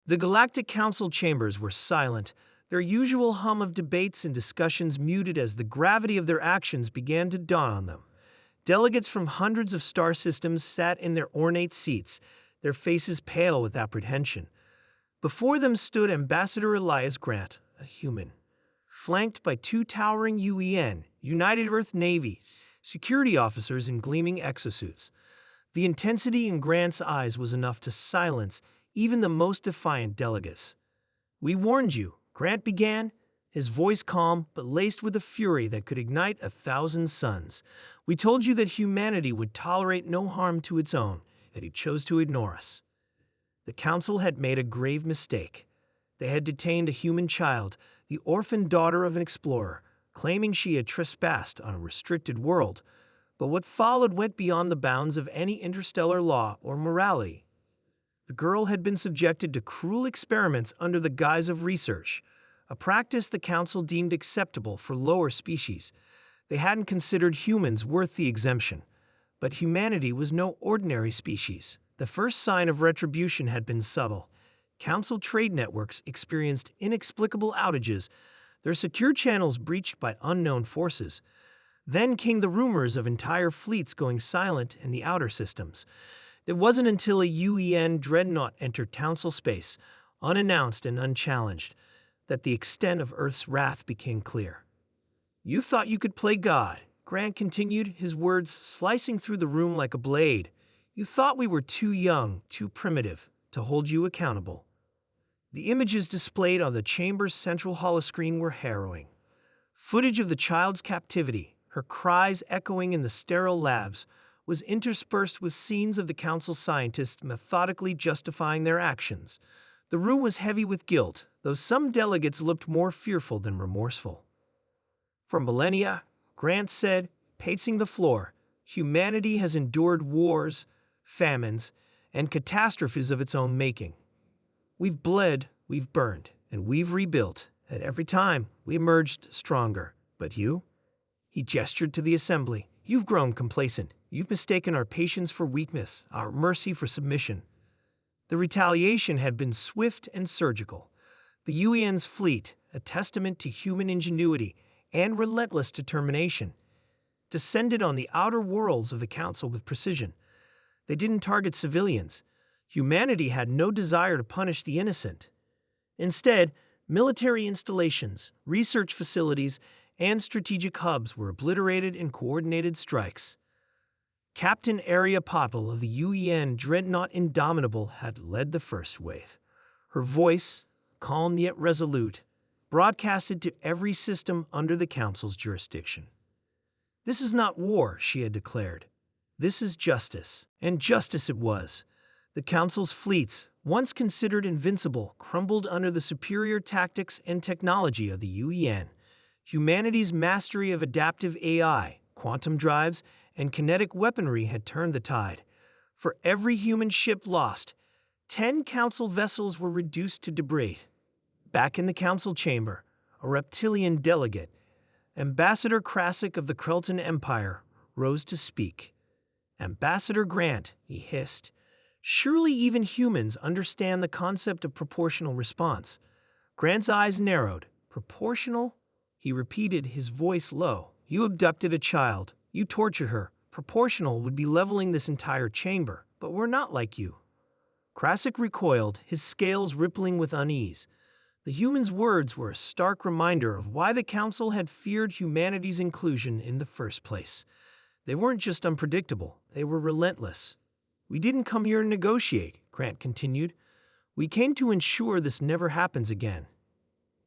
The Galactic Council chambers were silent, their usual hum of debates and discussions muted as the gravity of their actions began to dawn on them. Delegates from hundreds of star systems sat in their ornate seats, their faces pale with apprehension. Before them stood Ambassador Elias Grant, a human, flanked by two towering United Earth Navy security officers in gleaming exosuits. The intensity in Grant's eyes was enough to silence even the most defiant delegates. "We warned you," Grant began, his voice calm but laced with a fury that could ignite 1,000 suns. "We told you that humanity would tolerate no harm to its own, that he chose to ignore us." The Council had made a grave mistake. They had detained a human child, the orphaned daughter of an explorer, claiming she had trespassed on a restricted world. But what followed went beyond the bounds of any interstellar law or morality. The girl had been subjected to cruel experiments under the guise of research, a practice the Council deemed acceptable for lower species. They hadn't considered humans worth the exemption. But humanity was no ordinary species. The first sign of retribution had been subtle. Council trade networks experienced inexplicable outages, their secure channels breached by unknown forces. Then came the rumors of entire fleets going silent in the outer systems. It wasn't until a dreadnought entered Council space, unannounced and unchallenged, that the extent of Earth's wrath became clear. "You thought you could play God," Grant continued, his words slicing through the room like a blade. "You thought we were too young, too primitive, to hold you accountable." The images displayed on the chamber's central holoscreen were harrowing. Footage of the child's captivity, her cries echoing in the sterile labs, was interspersed with scenes of the Council scientists methodically justifying their actions. The room was heavy with guilt, though some delegates looked more fearful than remorseful. "For millennia," Grant said, pacing the floor, "humanity has endured wars, famines, and catastrophes of its own making. We've bled, we've burned, and we've rebuilt, and every time we emerged stronger. But you?" He gestured to the assembly. "You've grown complacent. You've mistaken our patience for weakness, our mercy for submission." The retaliation had been swift and surgical. The UEN's fleet, a testament to human ingenuity and relentless determination, descended on the outer worlds of the Council with precision. They didn't target civilians. Humanity had no desire to punish the innocent. Instead, military installations, research facilities, and strategic hubs were obliterated in coordinated strikes. Captain Aria Potel of the Dreadnought Indomitable had led the first wave. Her voice, calm yet resolute, broadcasted to every system under the Council's jurisdiction. "This is not war," she had declared. "This is justice." And justice it was. The Council's fleets, once considered invincible, crumbled under the superior tactics and technology of the UEN. Humanity's mastery of adaptive AI, quantum drives, and kinetic weaponry had turned the tide. For every human ship lost, 10 Council vessels were reduced to debris. Back in the Council chamber, a reptilian delegate, Ambassador Krasik of the Krelton Empire, rose to speak. "Ambassador Grant," he hissed, "surely even humans understand the concept of proportional response." Grant's eyes narrowed. "Proportional?" He repeated, his voice low. "You abducted a child. You tortured her. Proportional would be leveling this entire chamber, but we're not like you." Krasik recoiled, his scales rippling with unease. The human's words were a stark reminder of why the Council had feared humanity's inclusion in the first place. They weren't just unpredictable, they were relentless. "We didn't come here to negotiate," Grant continued. "We came to ensure this never happens again."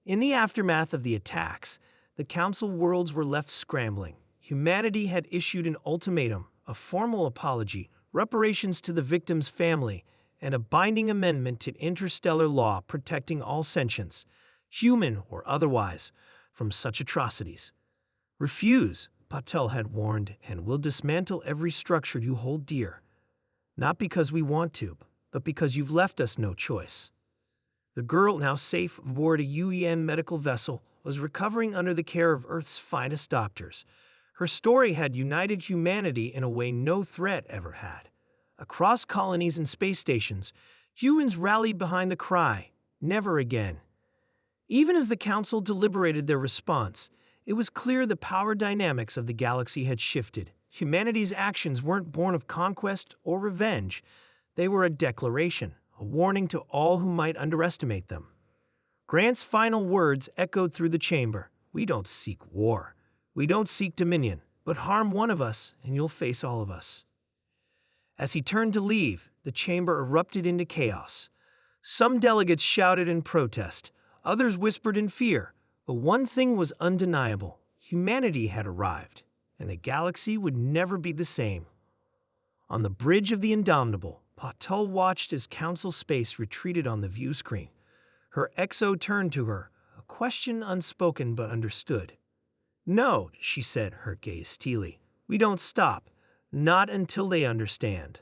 In the aftermath of the attacks, the Council worlds were left scrambling. Humanity had issued an ultimatum, a formal apology, reparations to the victim's family, and a binding amendment to interstellar law protecting all sentience, human or otherwise, from such atrocities. "Refuse," Patel had warned, "and we'll dismantle every structure you hold dear. Not because we want to, but because you've left us no choice." The girl, now safe aboard a UEN medical vessel, was recovering under the care of Earth's finest doctors. Her story had united humanity in a way no threat ever had. Across colonies and space stations, humans rallied behind the cry, Never again. Even as the Council deliberated their response, it was clear the power dynamics of the galaxy had shifted. Humanity's actions weren't born of conquest or revenge. They were a declaration, a warning to all who might underestimate them. Grant's final words echoed through the chamber. We don't seek war. We don't seek dominion. But harm one of us, and you'll face all of us. As he turned to leave, the chamber erupted into chaos. Some delegates shouted in protest. Others whispered in fear. But one thing was undeniable. Humanity had arrived, and the galaxy would never be the same. On the bridge of the Indomitable, Patul watched as Council space retreated on the view screen. Her XO turned to her, a question unspoken but understood. No, she said, her gaze steely. We don't stop, not until they understand.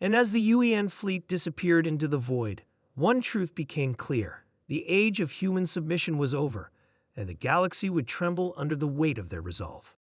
And as the UEN fleet disappeared into the void, one truth became clear. The age of human submission was over, and the galaxy would tremble under the weight of their resolve.